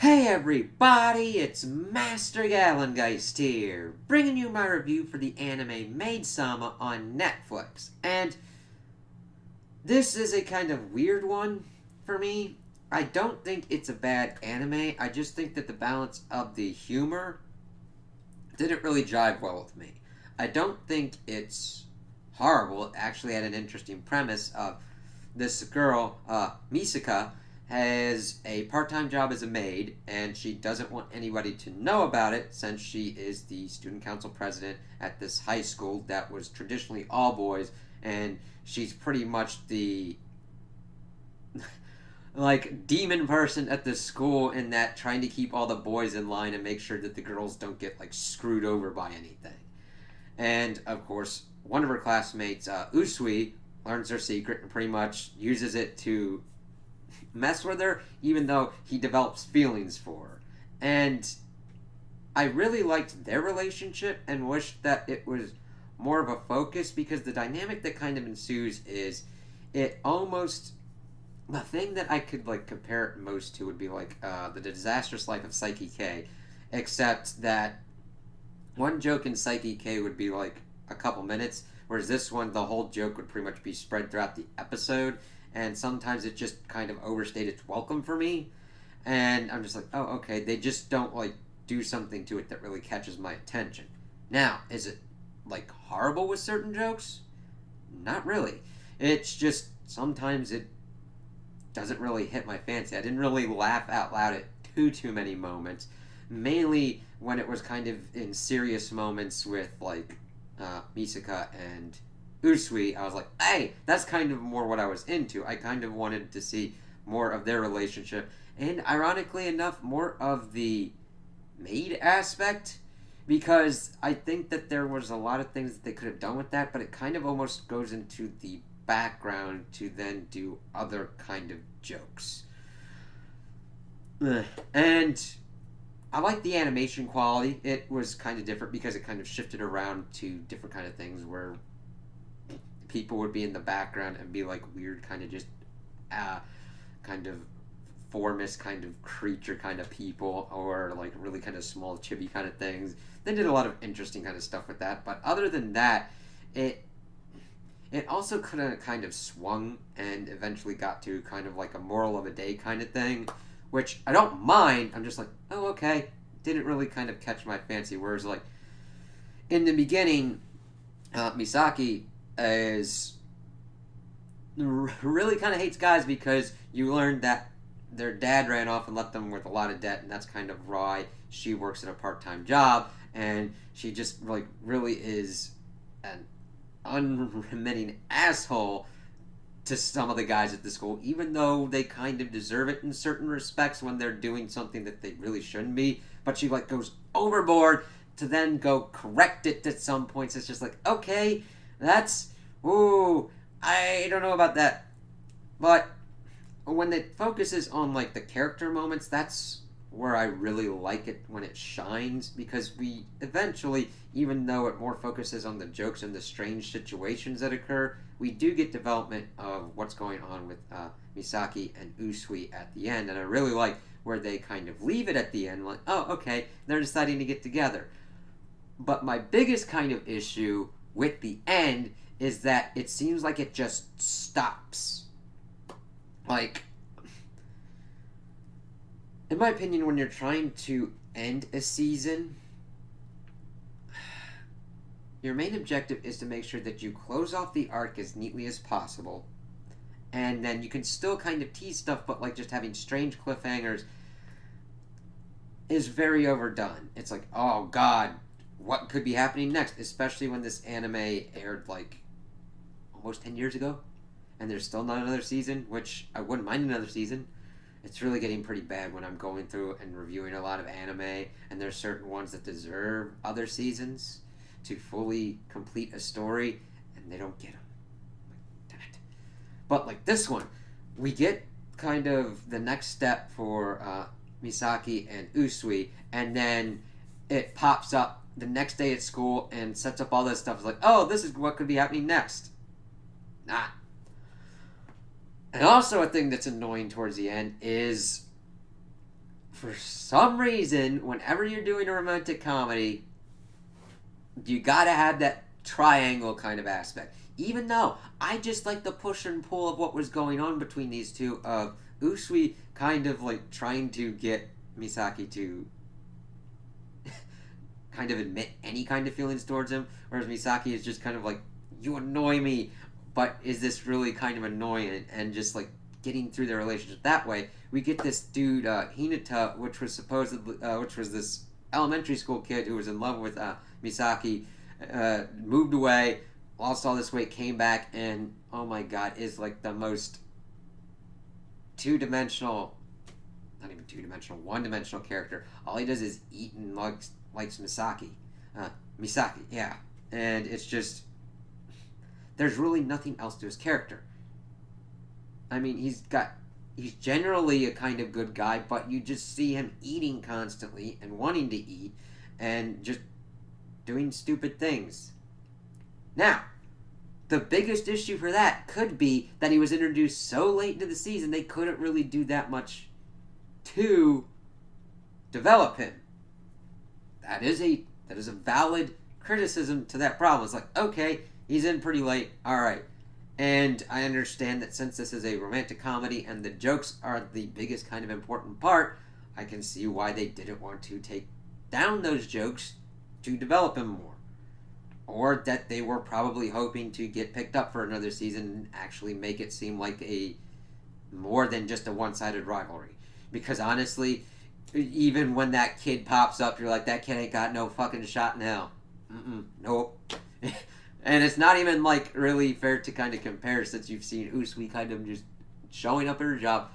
Hey everybody, it's Master Gallengeist here, bringing you my review for the anime Maid on Netflix. And this is a kind of weird one for me. I don't think it's a bad anime, I just think that the balance of the humor didn't really jive well with me. I don't think it's horrible. It actually had an interesting premise of this girl, Misaka, has a part time job as a maid, and she doesn't want anybody to know about it since she is the student council president at this high school that was traditionally all boys, and she's pretty much the like demon person at the school in that trying to keep all the boys in line and make sure that the girls don't get like screwed over by anything. And of course, one of her classmates, Usui, learns her secret and pretty much uses it to mess with her, even though he develops feelings for her. And I really liked their relationship and wished that it was more of a focus because the dynamic that kind of ensues is it almost the thing that I could like compare it most to would be like the disastrous life of Psyche K, except that one joke in Psyche K would be like a couple minutes, whereas this one, the whole joke would pretty much be spread throughout the episode, and sometimes it just kind of overstayed its welcome for me, and I'm just like, oh, okay, they just don't like do something to it that really catches my attention. Now, is it like horrible with certain jokes? Not really. It's just sometimes it doesn't really hit my fancy. I didn't really laugh out loud at too many moments. Mainly when it was kind of in serious moments with like Misaka and Usui, I was like, hey, that's kind of more what I was into. I kind of wanted to see more of their relationship, and ironically enough, more of the maid aspect, because I think that there was a lot of things that they could have done with that, but it kind of almost goes into the background to then do other kind of jokes. And I like the animation quality. It was kind of different because it kind of shifted around to different kind of things where people would be in the background and be like weird kind of just kind of formless kind of creature kind of people, or like really kind of small chibi kind of things. They did a lot of interesting kind of stuff with that, but other than that, it it also could have kind of swung and eventually got to kind of like a moral of a day kind of thing, which I don't mind. I'm just like, oh, okay. Didn't really kind of catch my fancy. Whereas, like, in the beginning, Misaki is really kind of hates guys because you learned that their dad ran off and left them with a lot of debt, and that's kind of why she works at a part-time job, and she just like really is an unremitting asshole to some of the guys at the school, even though they kind of deserve it in certain respects when they're doing something that they really shouldn't be. But she like goes overboard to then go correct it at some points. It's just like, okay, that's ooh, I don't know about that. But when it focuses on like the character moments, that's where I really like it when it shines, because we eventually, even though it more focuses on the jokes and the strange situations that occur, we do get development of what's going on with Misaki and Usui at the end, and I really like where they kind of leave it at the end, like, oh, okay, they're deciding to get together. But my biggest kind of issue with the end is that it seems like it just stops. Like, in my opinion, when you're trying to end a season, your main objective is to make sure that you close off the arc as neatly as possible, and then you can still kind of tease stuff, but like just having strange cliffhangers is very overdone. It's like, oh god, what could be happening next? Especially when this anime aired like almost 10 years ago, and there's still not another season, which I wouldn't mind another season. It's really getting pretty bad when I'm going through and reviewing a lot of anime, and there's certain ones that deserve other seasons to fully complete a story, and they don't get them. Damn it. But like this one, we get kind of the next step for Misaki and Usui, and then it pops up the next day at school and sets up all this stuff. It's like, oh, this is what could be happening next. Nah. And also a thing that's annoying towards the end is for some reason, whenever you're doing a romantic comedy, you gotta have that triangle kind of aspect. Even though I just like the push and pull of what was going on between these two, of Usui kind of like trying to get Misaki to kind of admit any kind of feelings towards him, whereas Misaki is just kind of like, you annoy me, but is this really kind of annoying, and just like getting through their relationship that way. We get this dude Hinata, which was supposedly which was this elementary school kid who was in love with Misaki, moved away, lost all this weight, came back, and oh my god, is like the most two-dimensional, not even two-dimensional, one-dimensional character. All he does is eat and likes Misaki, yeah. And it's just, there's really nothing else to his character. I mean, he's generally a kind of good guy, but you just see him eating constantly and wanting to eat and just doing stupid things. Now, the biggest issue for that could be that he was introduced so late into the season they couldn't really do that much to develop him. That is a valid criticism to that problem. It's like, okay, he's in pretty late, alright. And I understand that since this is a romantic comedy and the jokes are the biggest kind of important part, I can see why they didn't want to take down those jokes to develop him more. Or that they were probably hoping to get picked up for another season and actually make it seem like a more than just a one-sided rivalry. Because honestly, even when that kid pops up, you're like, that kid ain't got no fucking shot in hell. Nope. And it's not even like really fair to kind of compare, since you've seen Usui kind of just showing up at her job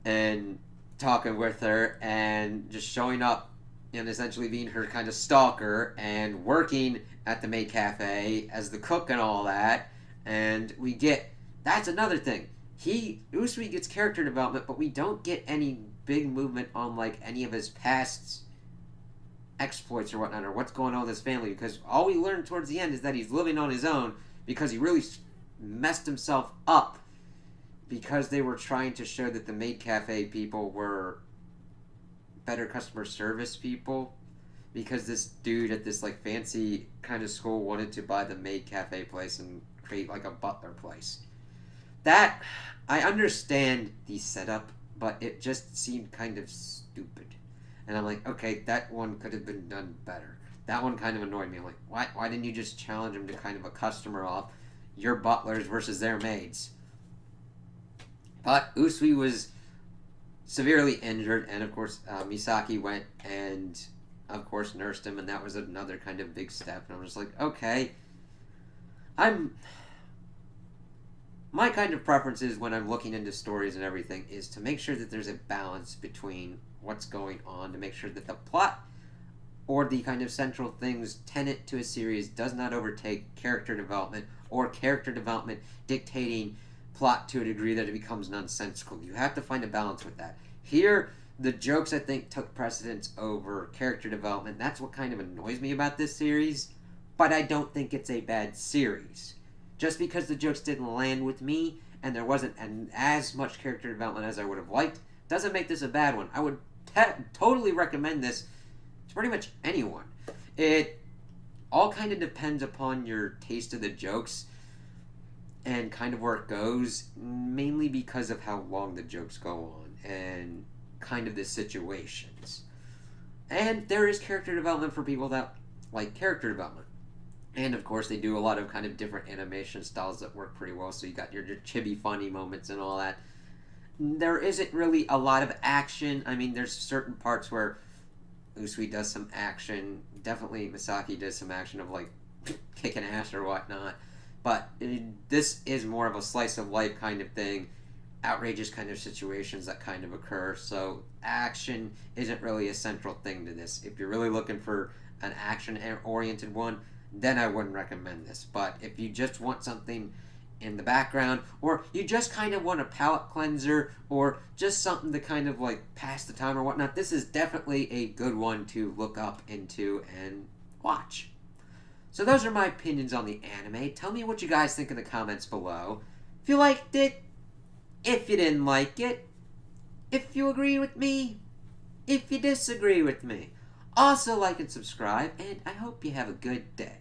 and talking with her and just showing up and essentially being her kind of stalker and working at the Maid Cafe as the cook and all that. And we get, that's another thing. Usui gets character development, but we don't get any big movement on like any of his past exploits or whatnot, or what's going on with his family, because all we learn towards the end is that he's living on his own because he really messed himself up because they were trying to show that the Maid Cafe people were better customer service people, because this dude at this like fancy kind of school wanted to buy the Maid Cafe place and create like a butler place. That, I understand the setup, but it just seemed kind of stupid. And I'm like, okay, that one could have been done better. That one kind of annoyed me. I'm like, why didn't you just challenge him to kind of a customer off? Your butlers versus their maids. But Usui was severely injured, and of course, Misaki went and, of course, nursed him, and that was another kind of big step. And I'm just like, okay. My kind of preference is, when I'm looking into stories and everything, is to make sure that there's a balance between what's going on, to make sure that the plot or the kind of central things tenet to a series does not overtake character development, or character development dictating plot to a degree that it becomes nonsensical. You have to find a balance with that. Here, the jokes, I think, took precedence over character development. That's what kind of annoys me about this series, but I don't think it's a bad series. Just because the jokes didn't land with me and there wasn't as much character development as I would have liked, doesn't make this a bad one. I would totally recommend this to pretty much anyone. It all kind of depends upon your taste of the jokes and kind of where it goes, mainly because of how long the jokes go on and kind of the situations. And there is character development for people that like character development. And of course, they do a lot of kind of different animation styles that work pretty well. So you got your chibi funny moments and all that. There isn't really a lot of action. I mean, there's certain parts where Usui does some action. Definitely Misaki does some action of like kicking ass or whatnot. But this is more of a slice of life kind of thing. Outrageous kind of situations that kind of occur. So action isn't really a central thing to this. If you're really looking for an action-oriented one, then I wouldn't recommend this. But if you just want something in the background, or you just kind of want a palate cleanser, or just something to kind of like pass the time or whatnot, this is definitely a good one to look up into and watch. So those are my opinions on the anime. Tell me what you guys think in the comments below. If you liked it, if you didn't like it, if you agree with me, if you disagree with me. Also, like and subscribe, and I hope you have a good day.